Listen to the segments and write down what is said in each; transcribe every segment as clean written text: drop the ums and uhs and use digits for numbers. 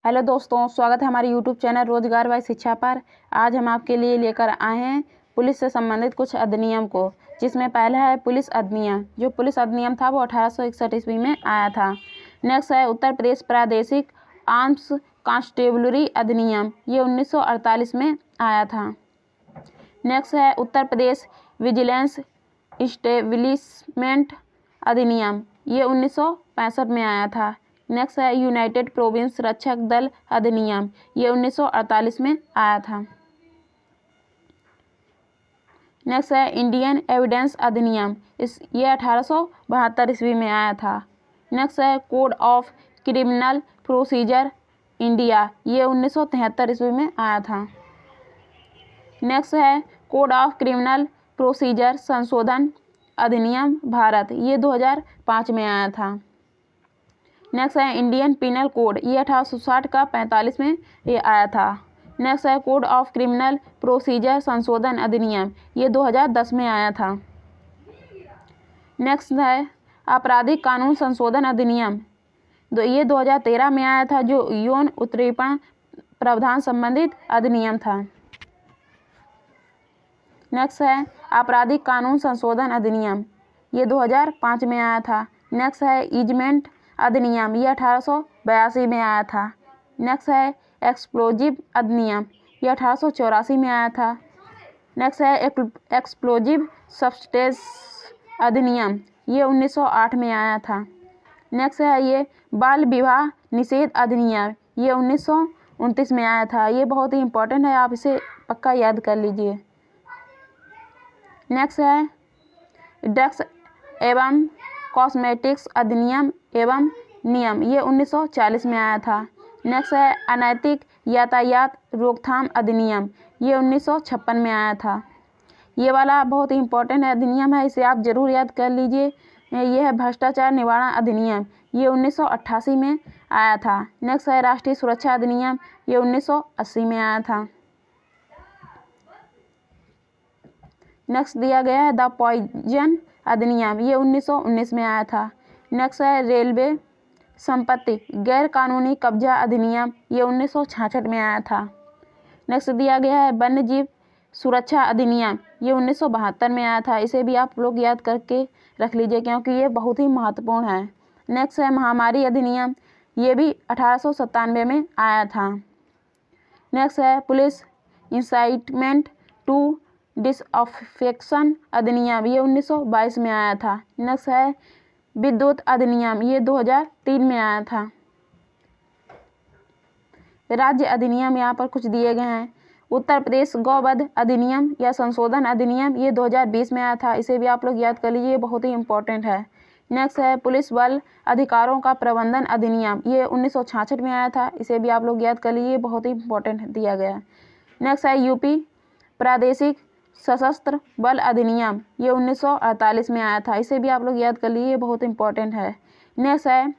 Hello दोस्तों, स्वागत है हमारे यूट्यूब चैनल रोजगार व शिक्षा पर। आज हम आपके लिए लेकर आए हैं पुलिस से संबंधित कुछ अधिनियम को, जिसमें पहला है पुलिस अधिनियम। जो पुलिस अधिनियम था वो 1861 ईस्वी में आया था। नेक्स्ट है उत्तर प्रदेश प्रादेशिक आर्म्स कांस्टेबलरी अधिनियम, ये 1948 में आया था। नेक्स्ट है उत्तर प्रदेश विजिलेंस इस्टेब्लिशमेंट अधिनियम, ये 1965 में आया था। नेक्स्ट है यूनाइटेड प्रोविंस रक्षक दल अधिनियम, ये 1948 में आया था। नेक्स्ट है इंडियन एविडेंस अधिनियम, ये 1872 ईस्वी में आया था। नेक्स्ट है code of criminal procedure India, ये 1973 ईस्वी में आया था। नेक्स्ट है कोड ऑफ क्रिमिनल प्रोसीजर संशोधन अधिनियम भारत, ये 2005 में आया था। नेक्स्ट है इंडियन पिनल कोड, ये 1860 का 45 में ये आया था। नेक्स्ट है कोड ऑफ क्रिमिनल प्रोसीजर संशोधन अधिनियम, ये 2010 में आया था। नेक्स्ट है आपराधिक कानून संशोधन अधिनियम, ये 2013 में आया था, जो यौन उत्पीड़न प्रावधान संबंधित अधिनियम था। नेक्स्ट है आपराधिक कानून संशोधन अधिनियम, ये 2005 में आया था। नेक्स्ट है ईजमेंट अधिनियम, ये 1882 में आया था। नेक्स्ट है एक्सप्लोजिव अधिनियम, ये 1884 में आया था। नेक्स्ट है एक्सप्लोजिव सब्सटेंस अधिनियम, ये 1908 में आया था। नेक्स्ट है ये बाल विवाह निषेध अधिनियम, ये 1929 में आया था। ये बहुत ही इम्पोर्टेंट है, आप इसे पक्का याद कर लीजिए। नेक्स्ट है ड्रग्स एवं कॉस्मेटिक्स अधिनियम एवं नियम, ये 1940 में आया था। नेक्स्ट है अनैतिक यातायात रोकथाम अधिनियम, ये 1956 में आया था। ये वाला बहुत ही इम्पोर्टेंट अधिनियम है, इसे आप ज़रूर याद कर लीजिए। ये है भ्रष्टाचार निवारण अधिनियम, ये 1988 में आया था। नेक्स्ट है राष्ट्रीय सुरक्षा अधिनियम, ये 1980 में आया था। नेक्स्ट दिया गया है द पॉइजन अधिनियम, ये 1919 में आया था। नेक्स्ट है रेलवे संपत्ति गैर कानूनी कब्जा अधिनियम, ये 1966 में आया था। नेक्स्ट दिया गया है वन्य जीव सुरक्षा अधिनियम, ये 1972 में आया था। इसे भी आप लोग याद करके रख लीजिए, क्योंकि ये बहुत ही महत्वपूर्ण है। नेक्स्ट है महामारी अधिनियम, ये भी 1897 में आया था। नेक्स्ट है पुलिस इंसाइटमेंट टू डिसअफेक्शन अधिनियम, ये 1922 में आया था। नेक्स्ट है विद्युत अधिनियम, ये 2003 में आया था। राज्य अधिनियम यहाँ पर कुछ दिए गए हैं। उत्तर प्रदेश गौवध अधिनियम या संशोधन अधिनियम, ये 2020 में आया था। इसे भी आप लोग याद कर लीजिए, बहुत ही इम्पोर्टेंट है। नेक्स्ट है पुलिस बल अधिकारों का प्रबंधन अधिनियम, ये 1966 में आया था। इसे भी आप लोग याद कर लीजिए, बहुत ही इम्पोर्टेंट दिया गया है। नेक्स्ट है यूपी प्रादेशिक सशस्त्र बल अधिनियम, ये 1948 में आया था। इसे भी आप लोग याद कर लीजिए, बहुत इंपॉर्टेंट है। नेक्स्ट है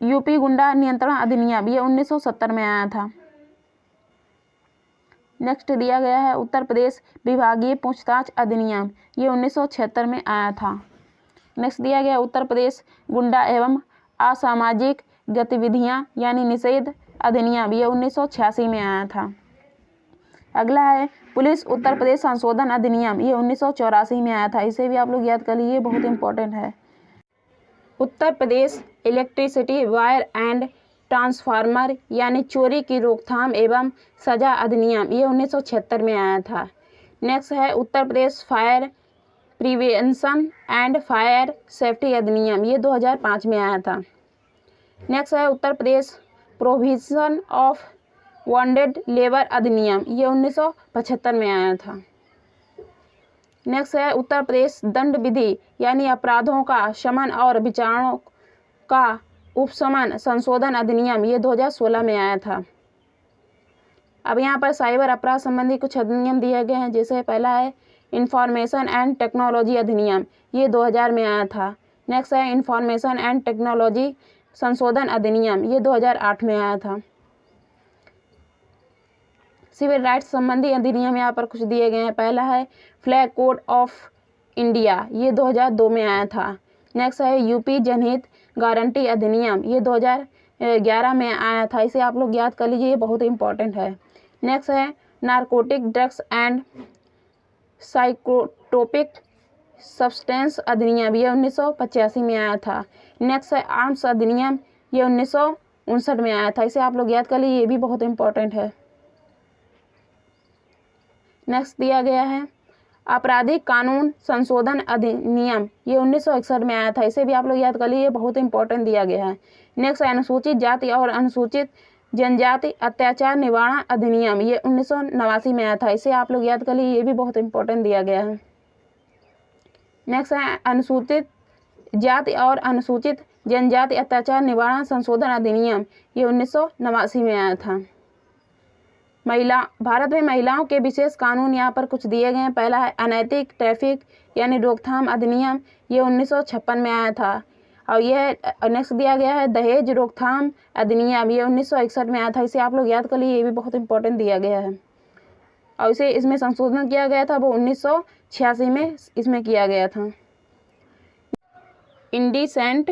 यूपी गुंडा नियंत्रण अधिनियम, ये 1970 में आया था। नेक्स्ट दिया गया है उत्तर प्रदेश विभागीय पूछताछ अधिनियम, ये 1976 में आया था। नेक्स्ट दिया गया उत्तर प्रदेश गुंडा एवं असामाजिक गतिविधियां यानी निषेध अधिनियम, ये 1986 में आया था। अगला है पुलिस उत्तर प्रदेश संशोधन अधिनियम, ये 1984 में आया था। इसे भी आप लोग याद कर लीजिए, बहुत इंपॉर्टेंट है। उत्तर प्रदेश इलेक्ट्रिसिटी वायर एंड ट्रांसफार्मर यानी चोरी की रोकथाम एवं सजा अधिनियम, ये 1976 में आया था। नेक्स्ट है Uttar Pradesh fire prevention and fire safety अधिनियम, ये 2005 में आया था। नेक्स्ट है Uttar Pradesh provision of bonded labour अधिनियम, ये 1975 में आया था। नेक्स्ट है उत्तर प्रदेश दंड विधि यानी अपराधों का शमन और विचारणों का उपशमन संशोधन अधिनियम, ये 2016 में आया था। अब यहाँ पर साइबर अपराध संबंधी कुछ अधिनियम दिए गए हैं, जैसे पहला है इंफॉर्मेशन एंड टेक्नोलॉजी अधिनियम, ये 2000 में आया था। नेक्स्ट है इंफॉर्मेशन एंड टेक्नोलॉजी संशोधन अधिनियम, ये 2008 में आया था। सिविल राइट्स संबंधी अधिनियम यहाँ पर कुछ दिए गए हैं। पहला है फ्लैग कोड ऑफ इंडिया, ये 2002 में आया था। नेक्स्ट है यूपी जनहित गारंटी अधिनियम, ये 2011 में आया था। इसे आप लोग याद कर लीजिए, ये बहुत इंपॉर्टेंट है। नेक्स्ट है narcotic drugs and psychotropic substance अधिनियम, ये 1985 में आया था। नेक्स्ट है आर्म्स अधिनियम, ये 1959 में आया था। इसे आप लोग याद कर लीजिए, ये भी बहुत इंपॉर्टेंट है। नेक्स्ट दिया गया है आपराधिक कानून संशोधन अधिनियम, ये 1961 में आया था। इसे भी आप लोग याद कर लीजिए, बहुत इंपॉर्टेंट दिया गया है। नेक्स्ट है अनुसूचित जाति और अनुसूचित जनजाति अत्याचार निवारण अधिनियम, ये 1989 में आया था। इसे आप लोग याद कर लीजिए, ये भी बहुत इंपॉर्टेंट दिया गया है। नेक्स्ट है अनुसूचित जाति और अनुसूचित जनजाति अत्याचार निवारण संशोधन अधिनियम, ये 1989 में आया था। भारत में महिलाओं के विशेष कानून यहाँ पर कुछ दिए गए हैं। पहला है अनैतिक ट्रैफिक यानी रोकथाम अधिनियम, ये 1956 में आया था। और यह नेक्स्ट दिया गया है दहेज रोकथाम अधिनियम, ये 1961 में आया था। इसे आप लोग याद कर लीजिए, ये भी बहुत इंपॉर्टेंट दिया गया है। और इसे इसमें संशोधन किया गया था, वो 1986 में इसमें किया गया था। इंडिसेंट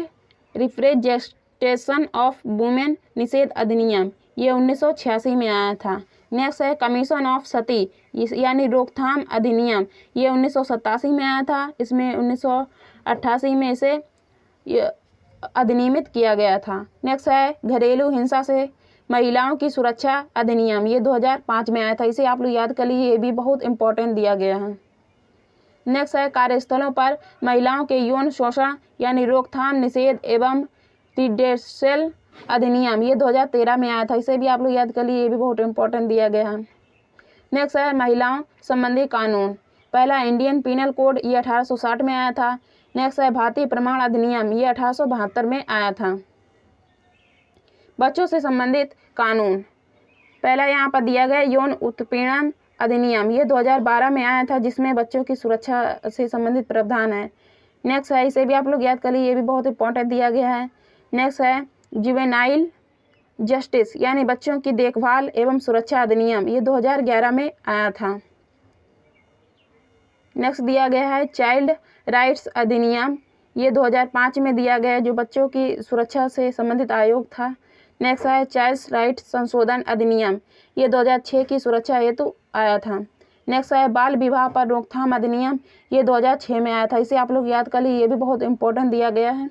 रिप्रेजेंटेशन ऑफ वुमेन निषेध अधिनियम, ये 1986 में आया था। नेक्स्ट है कमीशन ऑफ सती यानी रोकथाम अधिनियम, ये 1987 में आया था। इसमें 1988 में इसे अधिनियमित किया गया था। नेक्स्ट है घरेलू हिंसा से महिलाओं की सुरक्षा अधिनियम, ये 2005 में आया था। इसे आप लोग याद कर लीजिए, ये भी बहुत इंपॉर्टेंट दिया गया है। नेक्स्ट है कार्यस्थलों पर महिलाओं के यौन शोषण यानी रोकथाम निषेध एवं रिड्रेसल अधिनियम, ये 2013 में आया था। इसे भी आप लोग याद कर लीजिए, ये भी बहुत इंपॉर्टेंट दिया गया है। नेक्स्ट है महिलाओं संबंधी कानून, पहला इंडियन पीनल कोड, ये 1860 में आया था। नेक्स्ट है भारतीय प्रमाण अधिनियम, ये 1872 में आया था। बच्चों से संबंधित कानून, पहला यहाँ पर दिया गया यौन उत्पीड़न अधिनियम, ये 2012 में आया था, जिसमें बच्चों की सुरक्षा से संबंधित प्रावधान है। नेक्स्ट है, इसे भी आप लोग याद कर लीजिए, ये भी बहुत इंपॉर्टेंट दिया गया है। नेक्स्ट है जुवेनाइल जस्टिस यानी बच्चों की देखभाल एवं सुरक्षा अधिनियम, ये 2011 में आया था। नेक्स्ट दिया गया है चाइल्ड राइट्स अधिनियम, ये 2005 में दिया गया है, जो बच्चों की सुरक्षा से संबंधित आयोग था। नेक्स्ट है चाइल्ड राइट्स संशोधन अधिनियम, ये 2006 की सुरक्षा हेतु आया था। नेक्स्ट है बाल विवाह पर रोकथाम अधिनियम, ये 2006 में आया था। इसे आप लोग याद कर लीजिए, ये भी बहुत इंपॉर्टेंट दिया गया है।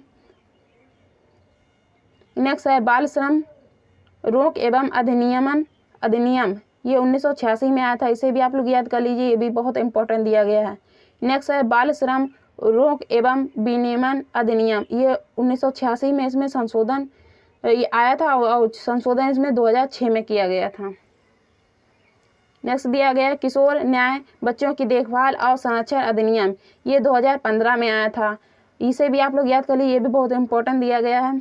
नेक्स्ट है बाल श्रम रोक एवं अधिनियम, ये 1986 में आया था। इसे भी आप लोग याद कर लीजिए, ये भी बहुत इंपॉर्टेंट दिया गया है। नेक्स्ट है बाल श्रम रोक एवं विनियमन अधिनियम, ये 1986 में इसमें संशोधन ये आया था और संशोधन इसमें 2006 में किया गया था। नेक्स्ट दिया गया किशोर न्याय बच्चों की देखभाल और संरक्षण अधिनियम, ये 2015 में आया था। इसे भी आप लोग याद कर लीजिए, ये भी बहुत इंपॉर्टेंट दिया गया है।